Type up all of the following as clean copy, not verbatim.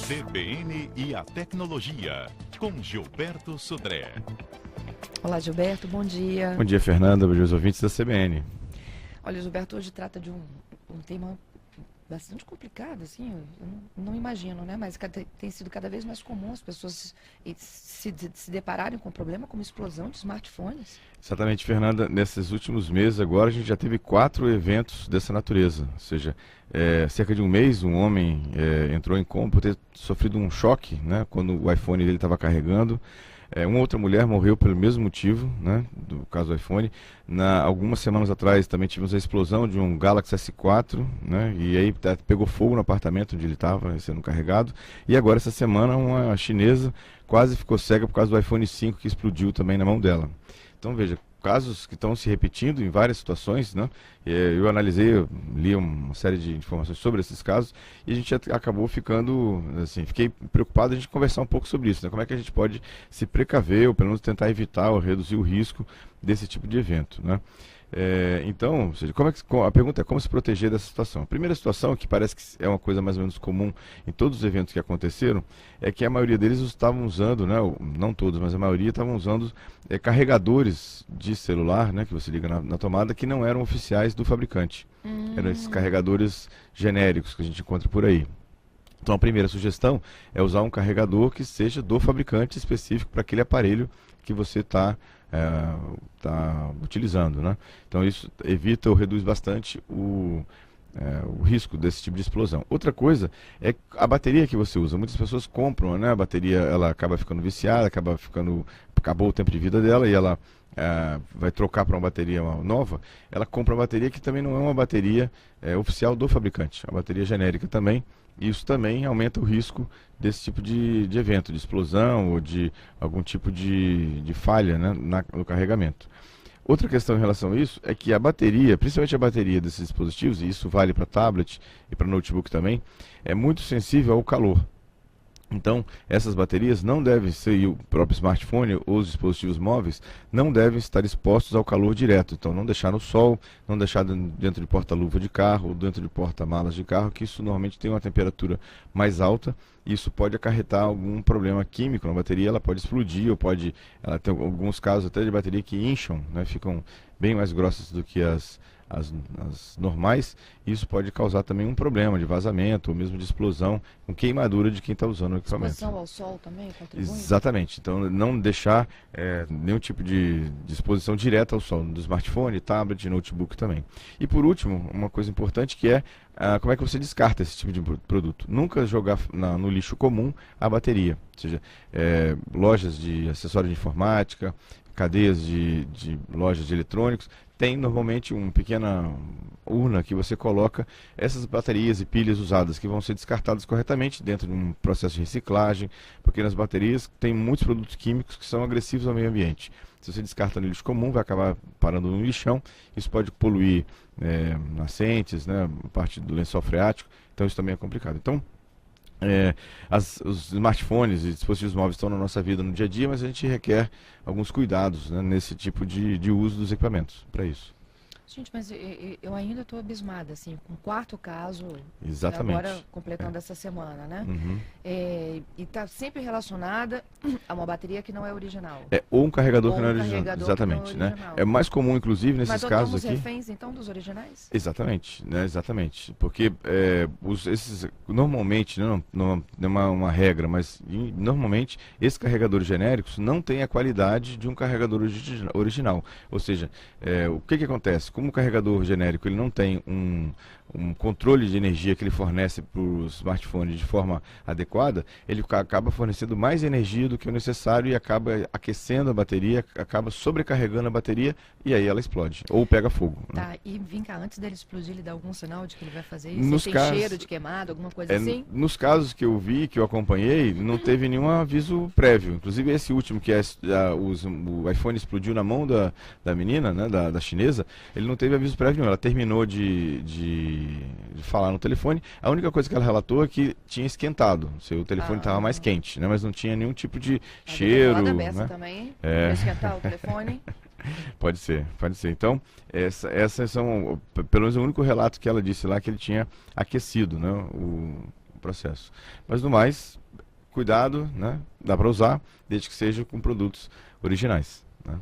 CBN e a tecnologia, com Gilberto Sudré. Olá, Gilberto, bom dia. Bom dia, Fernanda, bom dia aos ouvintes da CBN. Olha, Gilberto, hoje trata de um tema bastante complicado, assim, eu não imagino, né? Mas tem sido cada vez mais comum as pessoas se depararem com um problema como explosão de smartphones. Exatamente, Fernanda, nesses últimos meses agora a gente já teve 4 eventos dessa natureza, ou seja, cerca de um mês um homem entrou em coma por ter sofrido um choque, né, quando o iPhone dele estava carregando. Uma outra mulher morreu pelo mesmo motivo, né, do caso do iPhone. Algumas semanas atrás também tivemos a explosão de um Galaxy S4, né, e aí pegou fogo no apartamento onde ele estava sendo carregado. E agora, essa semana, uma chinesa quase ficou cega por causa do iPhone 5 que explodiu também na mão dela. Então, veja, casos que estão se repetindo em várias situações, né? Eu analisei, eu li uma série de informações sobre esses casos e a gente acabou ficando, assim, fiquei preocupado a gente conversar um pouco sobre isso, né? Como é que a gente pode se precaver ou pelo menos tentar evitar ou reduzir o risco desse tipo de evento, né? Então, ou seja, a pergunta é como se proteger dessa situação. A primeira situação, que parece que é uma coisa mais ou menos comum em todos os eventos que aconteceram, é que a maioria deles estavam usando, né, não todos, mas a maioria estavam usando carregadores de celular, né, que você liga na tomada, que não eram oficiais do fabricante. Eram esses carregadores genéricos que a gente encontra por aí. Então a primeira sugestão é usar um carregador que seja do fabricante específico para aquele aparelho que você está utilizando, né? Então isso evita ou reduz bastante o risco desse tipo de explosão. Outra coisa é a bateria que você usa. Muitas pessoas compram, né? A bateria, ela acaba ficando viciada, acabou o tempo de vida dela e ela vai trocar para uma bateria nova. Ela compra uma bateria que também não é uma bateria oficial do fabricante, a bateria genérica também. Isso também aumenta o risco desse tipo de evento, de explosão ou de algum tipo de falha, né, no carregamento. Outra questão em relação a isso é que a bateria, principalmente a bateria desses dispositivos, e isso vale para tablet e para notebook também, é muito sensível ao calor. Então, essas baterias não devem ser, e o próprio smartphone ou os dispositivos móveis não devem estar expostos ao calor direto. Então, não deixar no sol, não deixar dentro de porta-luva de carro ou dentro de porta-malas de carro, que isso normalmente tem uma temperatura mais alta e isso pode acarretar algum problema químico na bateria. Ela pode explodir ou ela tem alguns casos até de bateria que incham, né, ficam bem mais grossas do que as normais, e isso pode causar também um problema de vazamento ou mesmo de explosão, com queimadura de quem está usando o equipamento. Exposição ao sol também contribui? Exatamente, então não deixar nenhum tipo de exposição direta ao sol, do smartphone, tablet, notebook também. E por último, uma coisa importante que é como é que você descarta esse tipo de produto. Nunca jogar no lixo comum a bateria, ou seja, lojas de acessórios de informática, cadeias de lojas de eletrônicos, tem normalmente uma pequena urna que você coloca essas baterias e pilhas usadas que vão ser descartadas corretamente dentro de um processo de reciclagem, porque nas baterias tem muitos produtos químicos que são agressivos ao meio ambiente. Se você descarta no lixo comum, vai acabar parando no lixão, isso pode poluir nascentes, né, parte do lençol freático, então isso também é complicado. Então, os smartphones e dispositivos móveis estão na nossa vida no dia a dia, mas a gente requer alguns cuidados, né, nesse tipo de uso dos equipamentos para isso. Gente, mas eu ainda estou abismada, assim, com o 4º caso, exatamente, agora completando essa semana, né? Uhum. E está sempre relacionada a uma bateria que não é original. Ou um carregador que não é original. Exatamente, que não é né? É mais comum, inclusive, nesses casos aqui. Mas reféns, então, dos originais? Exatamente, né? Exatamente. Porque normalmente, não é uma regra, mas normalmente esses carregadores genéricos não têm a qualidade de um carregador original. Ou seja, o que acontece? Como o carregador genérico ele não tem um controle de energia que ele fornece para o smartphone de forma adequada, ele acaba fornecendo mais energia do que o necessário e acaba aquecendo a bateria, acaba sobrecarregando a bateria e aí ela explode ou pega fogo. Tá, né? E vem cá, antes dele explodir, ele dá algum sinal de que ele vai fazer isso? Tem cheiro de queimado, alguma coisa assim? Nos casos que eu vi, que eu acompanhei, não teve nenhum aviso prévio. Inclusive esse último, que o iPhone explodiu na mão da menina, né, da chinesa, ele não teve aviso prévio nenhum. Ela terminou de falar no telefone. A única coisa que ela relatou é que tinha esquentado. O seu telefone estava mais quente, né? Mas não tinha nenhum tipo de cheiro. Né? Também, para esquentar o telefone. Pode ser. Então, essas são, pelo menos o único relato que ela disse lá, que ele tinha aquecido, né, processo. Mas no mais, cuidado, né? Dá para usar, desde que seja com produtos originais, né?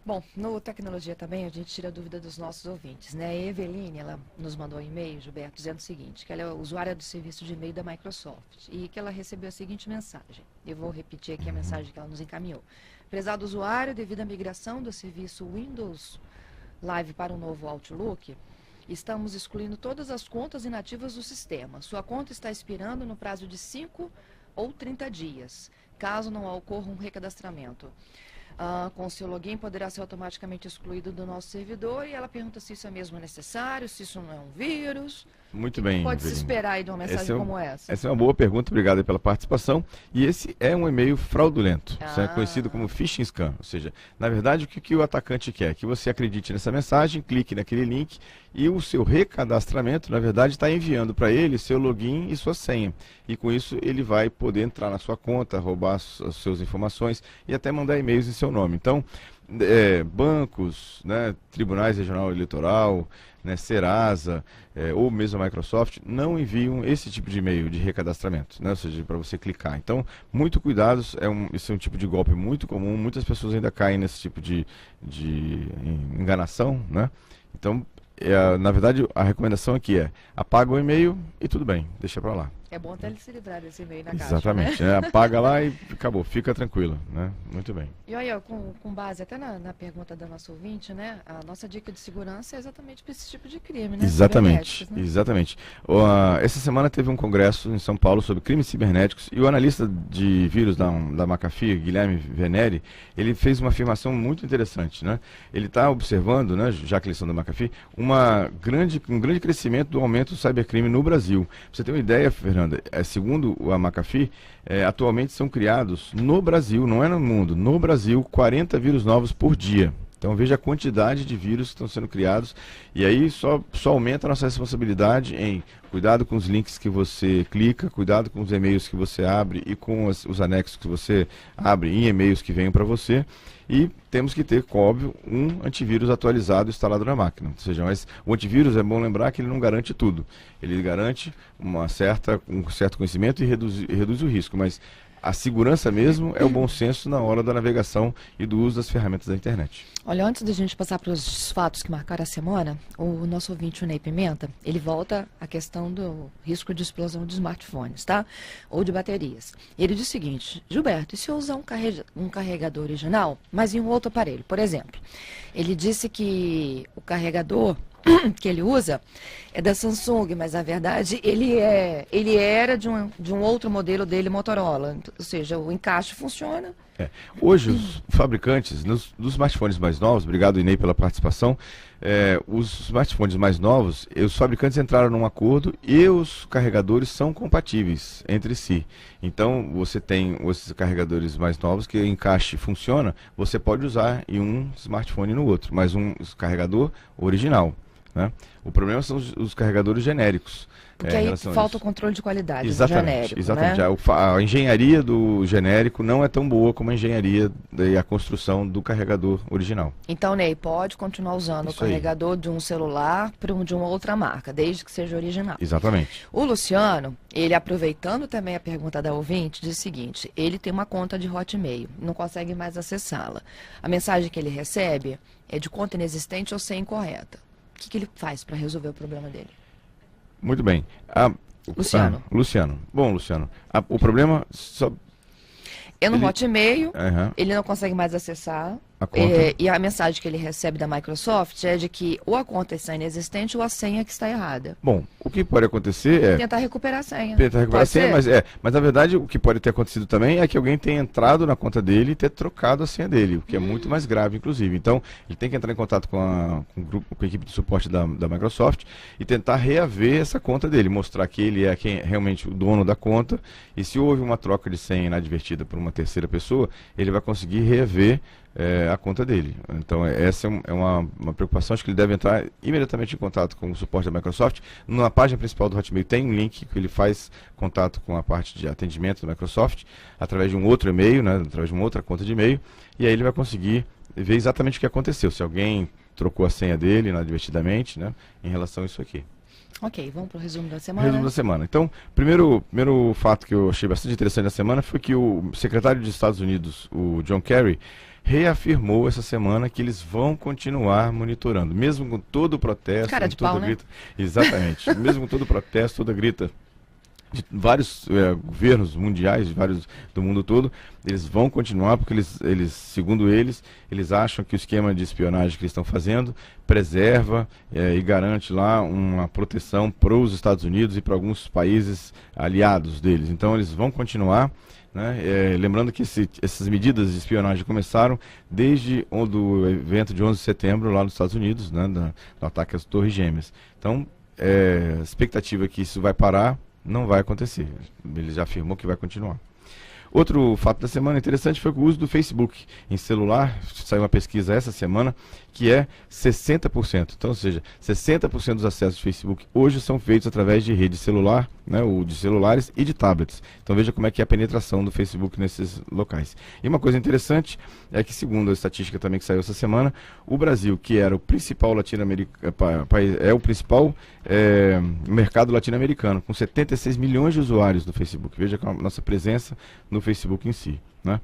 Bom, no Tecnologia também a gente tira a dúvida dos nossos ouvintes, né? A Eveline, ela nos mandou um e-mail, Gilberto, dizendo o seguinte, que ela é usuária do serviço de e-mail da Microsoft e que ela recebeu a seguinte mensagem. Eu vou repetir aqui a mensagem que ela nos encaminhou. Prezado usuário, devido à migração do serviço Windows Live para o novo Outlook, estamos excluindo todas as contas inativas do sistema. Sua conta está expirando no prazo de 5 ou 30 dias, caso não ocorra um recadastramento. Com o seu login poderá ser automaticamente excluído do nosso servidor e ela pergunta se isso é mesmo necessário, se isso não é um vírus. Muito bem, Pode se Eveline. esperar aí de uma mensagem como essa? Essa é uma boa pergunta, obrigado aí pela participação. E esse é um e-mail fraudulento, isso é conhecido como phishing scam. Ou seja, na verdade, o que o atacante quer? Que você acredite nessa mensagem, clique naquele link e o seu recadastramento, na verdade, está enviando para ele seu login e sua senha. E com isso ele vai poder entrar na sua conta, roubar as suas informações e até mandar e-mails em seu nome. Então, bancos, né, Tribunais Regional Eleitoral, né, Serasa, ou mesmo a Microsoft, não enviam esse tipo de e-mail de recadastramento, né, ou seja, para você clicar. Então, muito cuidado, esse é um tipo de golpe muito comum, muitas pessoas ainda caem nesse tipo de enganação, né? Então, na verdade, a recomendação aqui é apaga o e-mail e tudo bem, deixa para lá. É bom até ele se livrar desse e-mail na caixa, Exatamente, né? Apaga lá e acabou, fica tranquilo, né? Muito bem. E olha, com base até na pergunta da nossa ouvinte, né? A nossa dica de segurança é exatamente para esse tipo de crime, né? Exatamente, Cibernéticos, né? exatamente. Essa semana teve um congresso em São Paulo sobre crimes cibernéticos e o analista de vírus da McAfee, Guilherme Veneri, ele fez uma afirmação muito interessante, né? Ele está observando, né, já que eles são da McAfee, um grande crescimento do aumento do cybercrime no Brasil. Pra você ter uma ideia, Fernanda, segundo a McAfee, atualmente são criados no Brasil, não é no mundo, no Brasil, 40 vírus novos por dia. Então veja a quantidade de vírus que estão sendo criados e aí só aumenta a nossa responsabilidade em cuidado com os links que você clica, cuidado com os e-mails que você abre e com os anexos que você abre em e-mails que venham para você. E temos que ter, óbvio, um antivírus atualizado instalado na máquina. Ou seja, mas o antivírus é bom lembrar que ele não garante tudo. Ele garante um certo conhecimento e reduz o risco, mas a segurança mesmo é o bom senso na hora da navegação e do uso das ferramentas da internet. Olha, antes da gente passar para os fatos que marcaram a semana, o nosso ouvinte, o Ney Pimenta, ele volta à questão do risco de explosão de smartphones, tá? Ou de baterias. Ele diz o seguinte: Gilberto, e se eu usar um carregador original, mas em um outro aparelho? Por exemplo, ele disse que o carregador que ele usa é da Samsung, mas na verdade ele era de um outro modelo dele, Motorola. Ou seja, o encaixe funciona. Hoje os fabricantes dos smartphones mais novos, obrigado Inei pela participação, os smartphones mais novos, os fabricantes entraram num acordo e os carregadores são compatíveis entre si. Então você tem esses carregadores mais novos que o encaixe funciona, você pode usar em um smartphone e no outro, mas um carregador original, né? O problema são os carregadores genéricos. Porque aí falta o controle de qualidade do genérico, exatamente. Né? A engenharia do genérico não é tão boa como a engenharia e a construção do carregador original. Então, Ney, pode continuar usando o carregador de um celular de uma outra marca, desde que seja original. Exatamente. O Luciano, ele aproveitando também a pergunta da ouvinte, diz o seguinte: ele tem uma conta de Hotmail, não consegue mais acessá-la. A mensagem que ele recebe é de conta inexistente ou senha incorreta. O que ele faz para resolver o problema dele? Muito bem. Luciano. Luciano. Bom, Luciano, o problema só... É no Hotmail, ele não consegue mais acessar. A conta. E a mensagem que ele recebe da Microsoft é de que ou a conta está inexistente ou a senha que está errada. Bom, o que pode acontecer é... Tentar recuperar a senha. Tentar recuperar a senha, mas na verdade o que pode ter acontecido também é que alguém tenha entrado na conta dele e ter trocado a senha dele, o que é muito mais grave, inclusive. Então, ele tem que entrar em contato com a equipe de suporte da Microsoft e tentar reaver essa conta dele, mostrar que ele é realmente o dono da conta e se houve uma troca de senha inadvertida por uma terceira pessoa, ele vai conseguir reaver a conta dele. Então essa é uma preocupação. Acho que ele deve entrar imediatamente em contato com o suporte da Microsoft. Na página principal do Hotmail tem um link que ele faz contato com a parte de atendimento da Microsoft através de um outro e-mail, né, através de uma outra conta de e-mail, e aí ele vai conseguir ver exatamente o que aconteceu, se alguém trocou a senha dele inadvertidamente, né, em relação a isso aqui. Ok, vamos para o resumo da semana. Resumo da semana. Então, primeiro fato que eu achei bastante interessante na semana foi que o secretário dos Estados Unidos, o John Kerry, reafirmou essa semana que eles vão continuar monitorando, mesmo com todo o protesto, Cara de toda pau, né? grita. Exatamente. Mesmo com todo o protesto, toda grita de vários governos mundiais, de vários do mundo todo, eles vão continuar porque eles, segundo eles acham que o esquema de espionagem que eles estão fazendo preserva e garante lá uma proteção para os Estados Unidos e para alguns países aliados deles. Então eles vão continuar, né? Lembrando que essas medidas de espionagem começaram desde do evento de 11 de setembro lá nos Estados Unidos, né? Do ataque às Torres Gêmeas. Então, a expectativa é que isso vai parar. Não vai acontecer. Ele já afirmou que vai continuar. Outro fato da semana interessante foi o uso do Facebook em celular. Saiu uma pesquisa essa semana que é 60%. Então, ou seja, 60% dos acessos do Facebook hoje são feitos através de rede celular, né, ou de celulares e de tablets. Então veja como é que é a penetração do Facebook nesses locais. E uma coisa interessante é que, segundo a estatística também que saiu essa semana, o Brasil, que era o principal país, é o principal mercado latino-americano, com 76 milhões de usuários no Facebook. Veja a nossa presença no Facebook em si, né?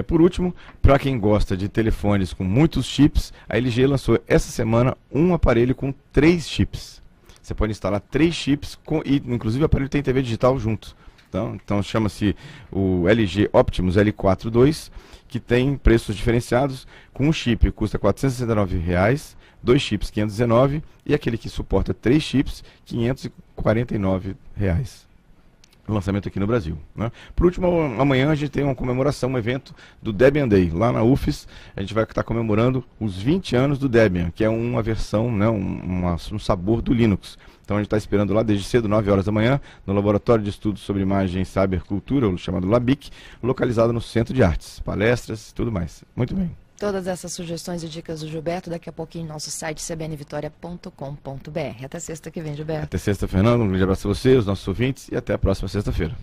Por último, para quem gosta de telefones com muitos chips, a LG lançou essa semana um aparelho com 3 chips. Você pode instalar 3 chips e inclusive o aparelho tem TV digital junto. Então chama-se o LG Optimus L4 II, que tem preços diferenciados. Com um chip custa R$ 469, 2 chips R$ 519 e aquele que suporta 3 chips R$ 549. Lançamento aqui no Brasil, né? Por último, amanhã a gente tem uma comemoração, um evento do Debian Day, lá na UFES. A gente vai estar comemorando os 20 anos do Debian, que é uma versão, né, um sabor do Linux. Então a gente está esperando lá desde cedo, 9 horas da manhã, no Laboratório de Estudos sobre Imagem e Cybercultura, chamado LABIC, localizado no Centro de Artes, palestras e tudo mais. Muito bem. Todas essas sugestões e dicas do Gilberto daqui a pouquinho no nosso site cbnvitoria.com.br. Até sexta que vem, Gilberto. Até sexta, Fernando. Um grande abraço a você, os nossos ouvintes, e até a próxima sexta-feira.